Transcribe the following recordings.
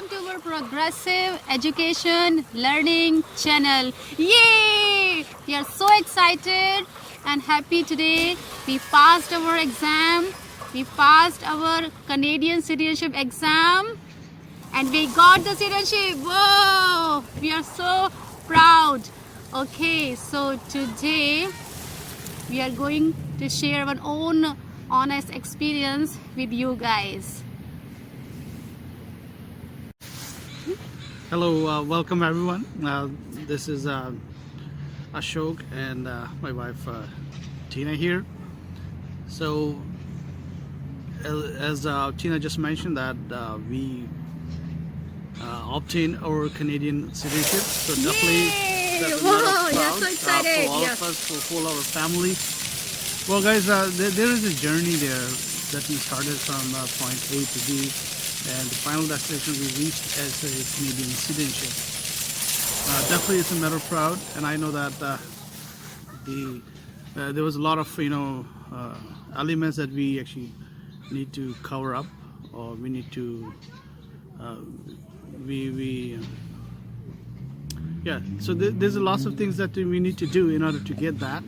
welcome to our progressive education learning channel. Yay! We are so excited and happy today. We passed our exam. We passed our Canadian citizenship exam and we got the citizenship. Whoa! We are so proud. Okay, so today we are going to share our own honest experience with you guys. Hello, welcome everyone. This is Ashok and my wife Tina here. So, as Tina just mentioned, that we obtained our Canadian citizenship. So definitely, that's a matter of proud, so excited. for all of us, for our family. Well, guys, there is a journey there that we started from point A to B. And the final destination we reached as a Canadian citizenship. Definitely, it's a matter of proud, and I know that there was a lot of elements that we actually need to cover up, or we need to So there's lots of things that we need to do in order to get that.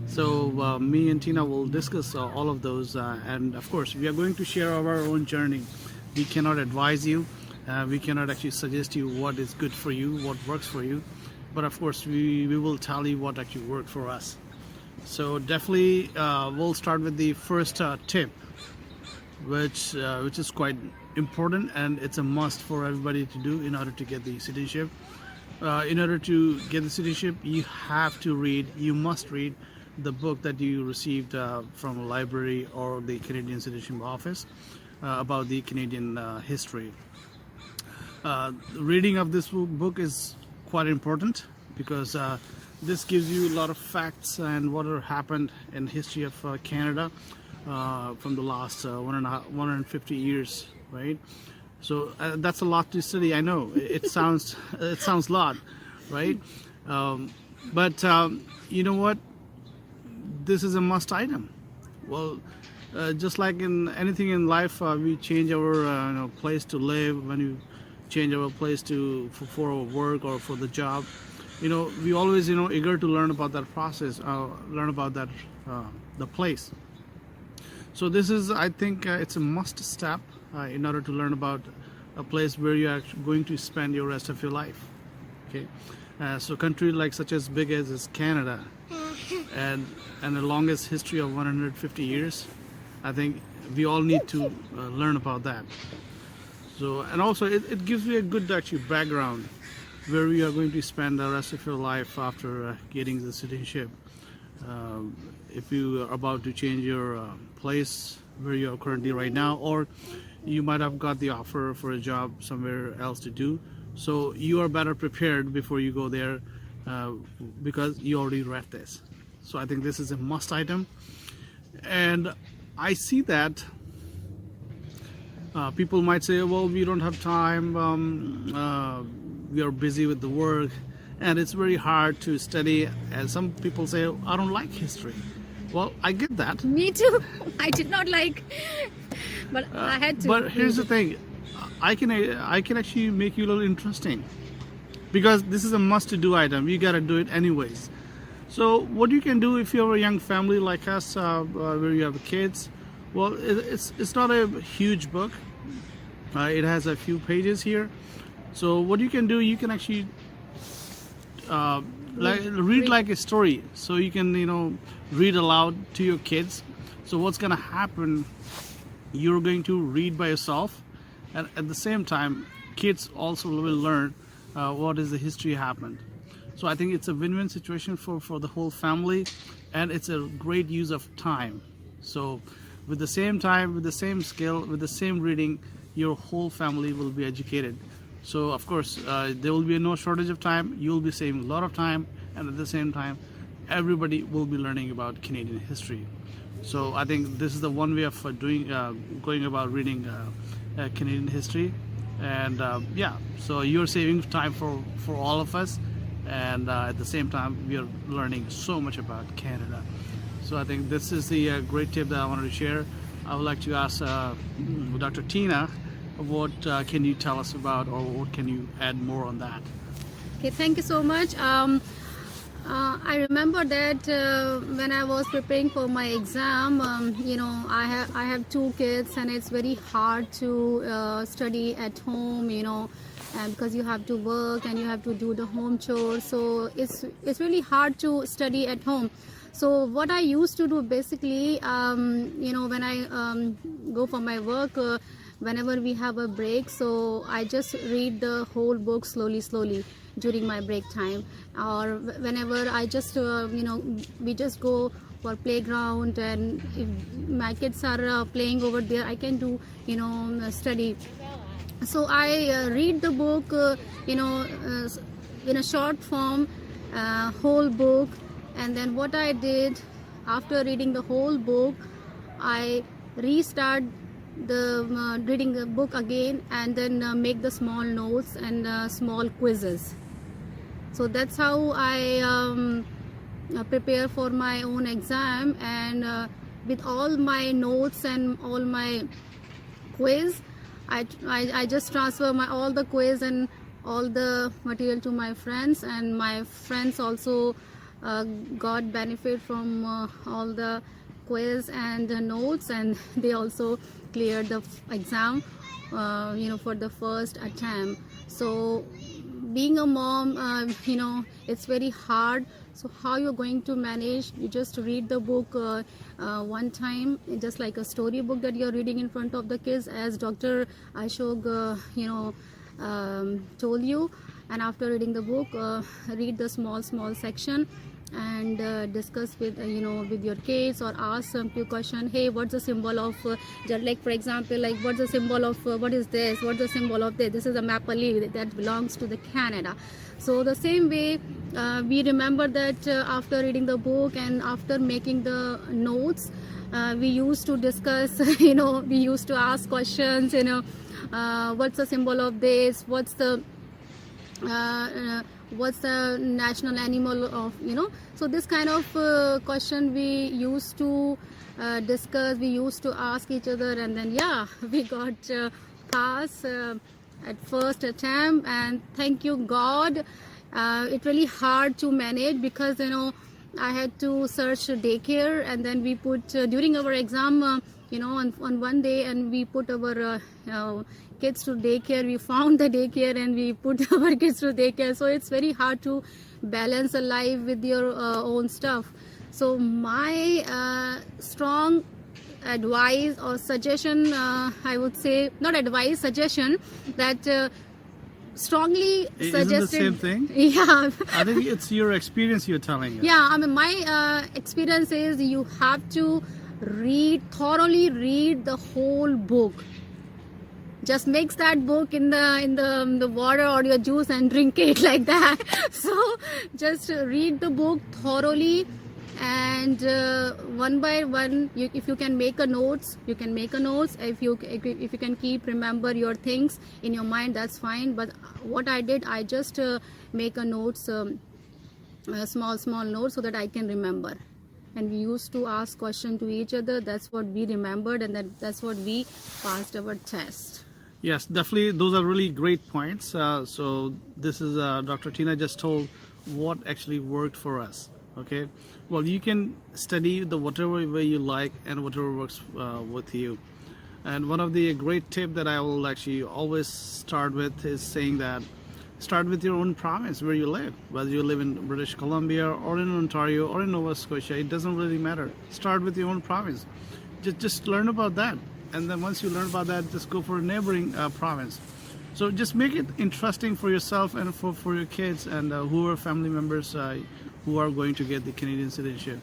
So me and Tina will discuss all of those, and of course, we are going to share our own journey. We cannot advise you, we cannot actually suggest you what is good for you, what works for you, but of course we will tell you what actually worked for us. So definitely we'll start with the first tip, which is quite important, and it's a must for everybody to do in order to get the citizenship. In order to get the citizenship, you must read the book that you received from a library or the Canadian Citizenship Office. About the Canadian history. Reading of this book is quite important because this gives you a lot of facts and what happened in history of Canada from the last 150 years, right? So that's a lot to study. I know it sounds a lot, right? But you know what? This is a must item. Well. Just like in anything in life, we change our place to live. When you change our place for our work or for the job, we always eager to learn about that process, learn about that the place. So this is, I think, it's a must step in order to learn about a place where you are going to spend your rest of your life. Okay, so country like such as big as is Canada, and the longest history of 150 years. I think we all need to learn about that. So, and also it gives you a good actually background where you are going to spend the rest of your life after getting the citizenship. If you are about to change your place where you are currently right now, or you might have got the offer for a job somewhere else to do, so you are better prepared before you go there because you already read this. So I think this is a must item. And I see that people might say, well, we don't have time, we are busy with the work, and it's very hard to study. And some people say, I don't like history. Well, I get that. Me too. I did not like, but I had to. But here's the thing, I can actually make you a little interesting, because this is a must-to-do item. You gotta do it anyways. So what you can do if you have a young family like us, where you have kids, well, it's not a huge book. It has a few pages here. So what you can do, you can actually read like a story. So you can read aloud to your kids. So what's gonna happen? You're going to read by yourself, and at the same time, kids also will learn what is the history happened. So I think it's a win-win situation for the whole family, and it's a great use of time. So with the same time, with the same skill, with the same reading, your whole family will be educated. So of course, there will be no shortage of time. You'll be saving a lot of time, and at the same time, everybody will be learning about Canadian history. So I think this is the one way of going about reading Canadian history. And so you're saving time for all of us. And at the same time, we are learning so much about Canada. So I think this is the great tip that I wanted to share. I would like to ask Dr. Tina what can you tell us about, or what can you add more on that? Okay, thank you so much. I remember that when I was preparing for my exam, I have two kids, and it's very hard to study at home, and because you have to work and you have to do the home chores, so it's really hard to study at home. So what I used to do basically, when I go for my work. Whenever we have a break, so I just read the whole book slowly during my break time, or whenever I just we just go for playground, and if my kids are playing over there, I can do study. So I read the book in a short form, whole book, and then what I did after reading the whole book, I restart the reading the book again, and then make the small notes and small quizzes. So that's how I prepare for my own exam, and with all my notes and all my quiz, I just transfer all the quiz and all the material to my friends, and my friends also got benefit from all the quiz and notes, and they also cleared the exam for the first attempt. So being a mom, it's very hard. So how you're going to manage? You just read the book one time, just like a story book that you're reading in front of the kids, as Dr. Ashok told you. And after reading the book, read the small section, and discuss with with your kids, or ask some few questions. Hey, what's the symbol of like, for example, like, what's the symbol of what is this, what's the symbol of this? This is a maple leaf that belongs to the Canada. So the same way, we remember that after reading the book and after making the notes, we used to discuss, we used to ask questions, what's the symbol of this, what's the national animal of, so this kind of question we used to discuss, we used to ask each other, and then we got pass at first attempt, and thank you God. It really hard to manage, because I had to search daycare, and then we put during our exam on one day, and we put our kids to daycare. We found the daycare and we put our kids to daycare. So it's very hard to balance a life with your own stuff. So my strong advice or suggestion, I would say, not advice, suggestion, that strongly suggested. Isn't the same thing? Yeah. I think it's your experience you're telling us. Yeah, I mean, my experience is you have to thoroughly read the whole book. Just mix that book in the water or your juice and drink it like that. So just read the book thoroughly, and one by one, if you can make a notes, you can make a notes. If you can keep remember your things in your mind, that's fine. But what I did, I just make a notes, small notes, so that I can remember. And we used to ask questions to each other. That's what we remembered, and that's what we passed our test. Yes, definitely. Those are really great points. So this is Dr. Tina just told what actually worked for us. Okay. Well, you can study the whatever way you like and whatever works with you. And one of the great tip that I will actually always start with is saying that start with your own province where you live. Whether you live in British Columbia or in Ontario or in Nova Scotia, it doesn't really matter. Start with your own province. Just learn about that. And then once you learn about that, just go for a neighboring province. So just make it interesting for yourself and for your kids and who are family members who are going to get the Canadian citizenship.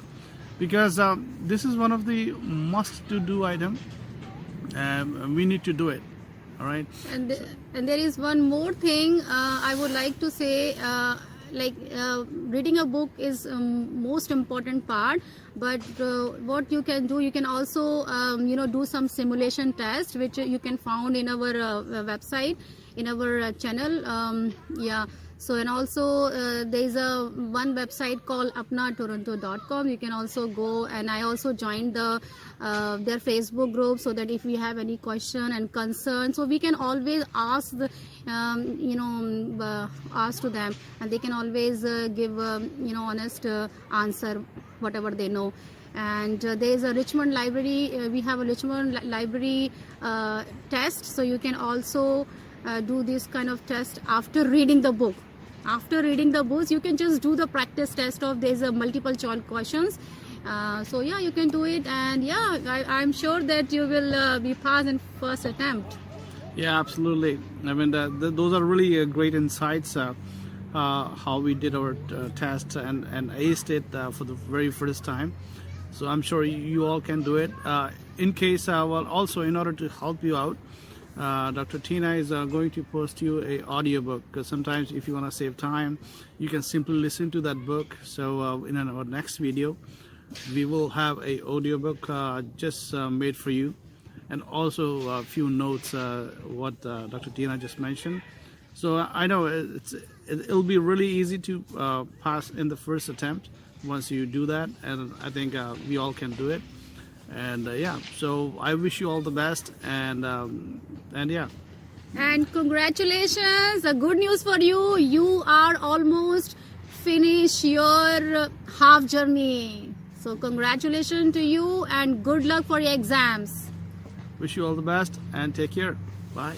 Because this is one of the must-to-do item, and we need to do it. All right. And there is one more thing I would like to say. Reading a book is most important part, but what you can do, you can also do some simulation test, which you can found in our website, in our channel. So, and also there is a one website called Apnatoronto.com. You can also go, and I also joined their Facebook group, so that if we have any question and concern, so we can always ask the ask to them, and they can always give honest answer whatever they know. And there is a Richmond library. We have a Richmond library test, so you can also do this kind of test after reading the book. After reading the books, you can just do the practice test of there's a multiple choice questions. So yeah, you can do it, and yeah, I'm sure that you will be passed in first attempt. Yeah, absolutely. I mean, those are really great insights. How we did our test and aced it for the very first time. So I'm sure you all can do it. In case, well, also in order to help you out, Dr. Tina is going to post you a audiobook, because sometimes if you want to save time, you can simply listen to that book. So in our next video, we will have a audiobook just made for you, and also a few notes what Dr. Tina just mentioned. So I know it'll be really easy to pass in the first attempt once you do that, and I think we all can do it. And yeah, so I wish you all the best, and yeah. And congratulations, the good news for you, you are almost finished your half journey. So congratulations to you, and good luck for your exams. Wish you all the best, and take care. Bye.